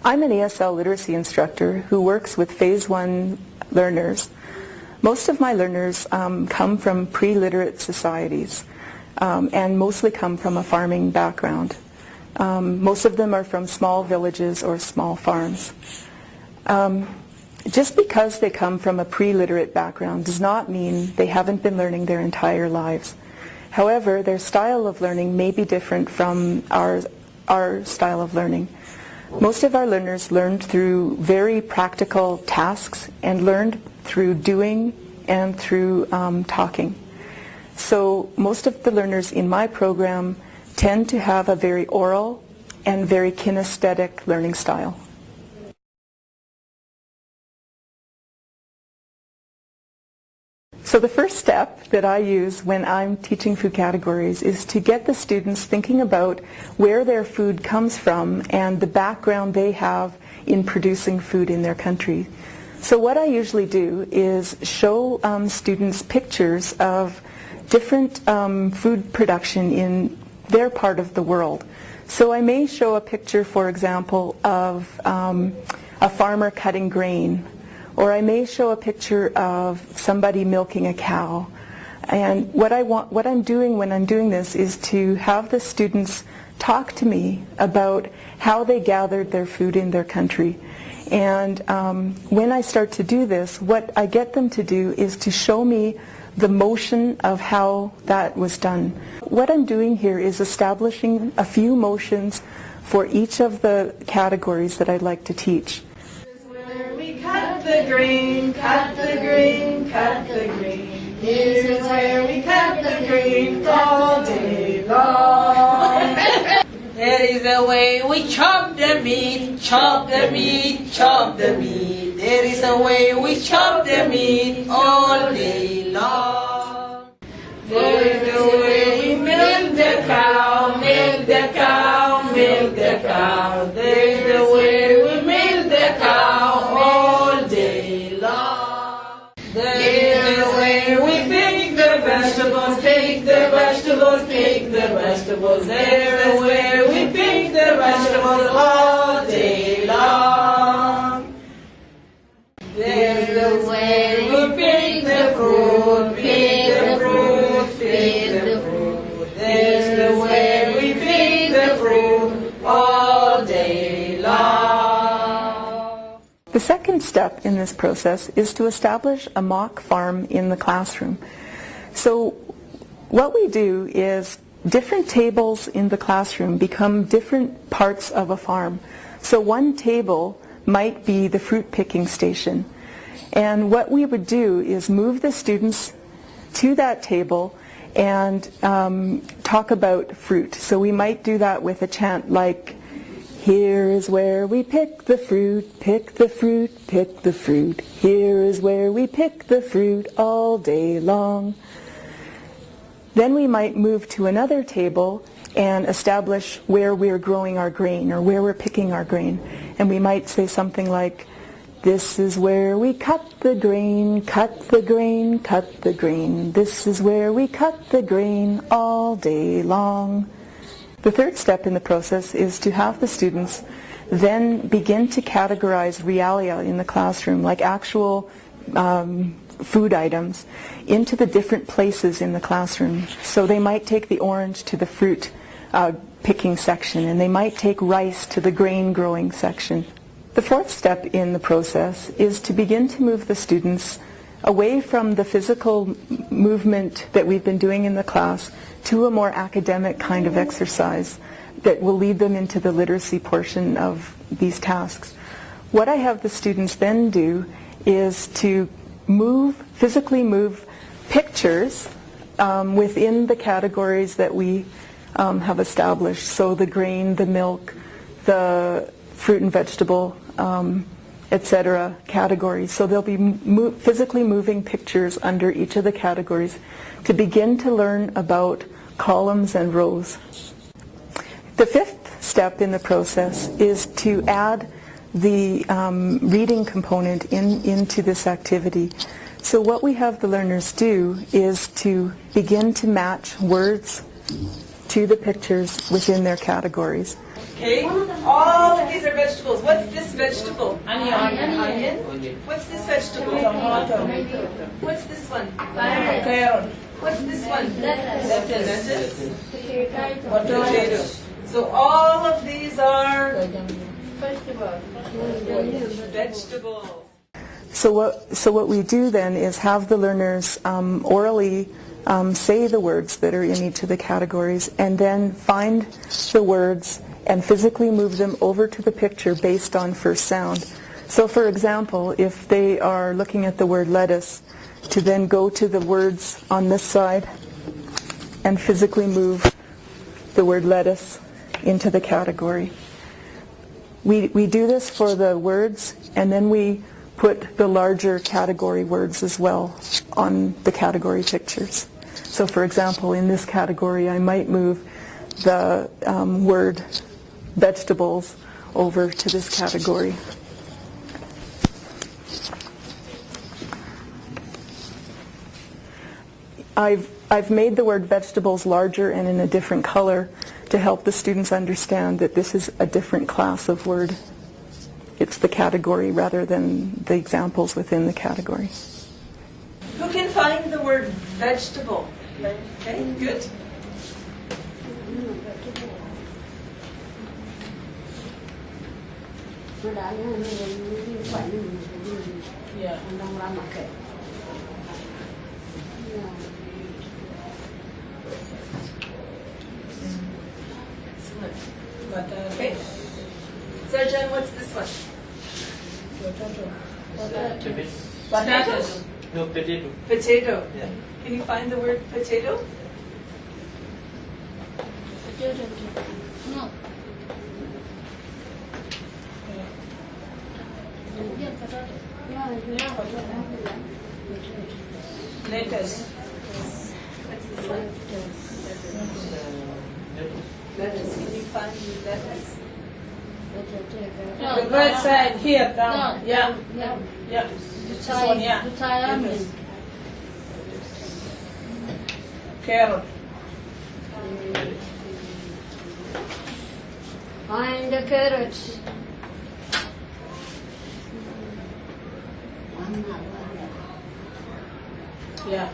I'm an ESL literacy instructor who works with Phase 1 learners. Most of my learners come from pre-literate societies and mostly come from a farming background. Most of them are from small villages or small farms. Just because they come from a pre-literate background does not mean they haven't been learning their entire lives. However, their style of learning may be different from our style of learning. Most of our learners learned through very practical tasks and learned through doing and through talking. So most of the learners in my program tend to have a very oral and very kinesthetic learning style. So the first step that I use when I'm teaching food categories is to get the students thinking about where their food comes from and the background they have in producing food in their country. So what I usually do is show students pictures of different food production in their part of the world. So I may show a picture, for example, of a farmer cutting grain, or I may show a picture of somebody milking a cow. And what I'm doing when I'm doing this is to have the students talk to me about how they gathered their food in their country. And when I start to do this, what I get them to do is to show me the motion of how that was done. What I'm doing here is establishing a few motions for each of the categories that I'd like to teach. Cut the green, cut the green, cut the green. Here's where we cut the green all day long. There is a way we chop the meat, chop the meat, chop the meat. There is a way we chop the meat all day long. There is a way we milk the cow, milk the cow, milk the cow. There is a way we milk the cow all day long. There is a way we pick the vegetables, pick the vegetables, pick the vegetables. There is a way we pick the vegetables all day long. There's the way we pick the fruit, pick the fruit, pick the fruit. There's the way we pick the fruit all day long. The second step in this process is to establish a mock farm in the classroom. So what we do is different tables in the classroom become different parts of a farm. So one table might be the fruit picking station. And what we would do is move the students to that table and talk about fruit. So we might do that with a chant like, here is where we pick the fruit, pick the fruit, pick the fruit. Here is where we pick the fruit all day long. Then we might move to another table and establish where we're growing our grain or where we're picking our grain. And we might say something like, this is where we cut the grain, cut the grain, cut the grain. This is where we cut the grain all day long. The third step in the process is to have the students then begin to categorize realia in the classroom, like actual food items, into the different places in the classroom. So they might take the orange to the fruit picking section, and they might take rice to the grain growing section. The fourth step in the process is to begin to move the students away from the physical movement that we've been doing in the class to a more academic kind of exercise that will lead them into the literacy portion of these tasks. What I have the students then do is to physically move pictures within the categories that we have established. So the grain, the milk, the fruit and vegetable, etc. categories. So they'll be physically moving pictures under each of the categories to begin to learn about columns and rows. The fifth step in the process is to add the reading component into this activity. So what we have the learners do is to begin to match words to the pictures within their categories. Okay? All of these are vegetables. What's this vegetable? Onion. Onion. What's this vegetable? Tomato. What's this one? Carrot. What's this one? Lettuce. Potato. So all of these are vegetables. So what we do then is have the learners orally say the words that are in each of the categories and then find the words and physically move them over to the picture based on first sound. So for example, if they are looking at the word lettuce, to then go to the words on this side and physically move the word lettuce into the category. We do this for the words, and then we put the larger category words as well on the category pictures. So for example, in this category I might move the word vegetables over to this category. I've made the word vegetables larger and in a different color to help the students understand that this is a different class of word. It's the category rather than the examples within the category. Who can find the word vegetable? Okay, good. Yeah. Okay. Sarjan, what's this one? Potatoes. No, potato. Potato. Yeah. Can you find the word potato? No. Lettuce. What's this one? Lettuce. Can you find lettuce? The right side here, down. Yeah. Yeah. Yeah. This one, yeah. Lettuce. Carrot. Find the carrots. Yeah.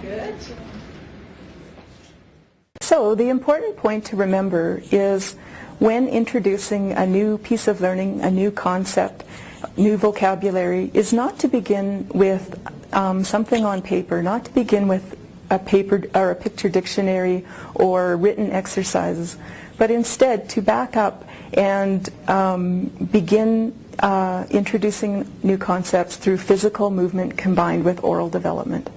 Good. So the important point to remember is when introducing a new piece of learning, a new concept, new vocabulary, is not to begin with something on paper, not to begin with a paper or a picture dictionary or written exercises, but instead to back up and begin introducing new concepts through physical movement combined with oral development.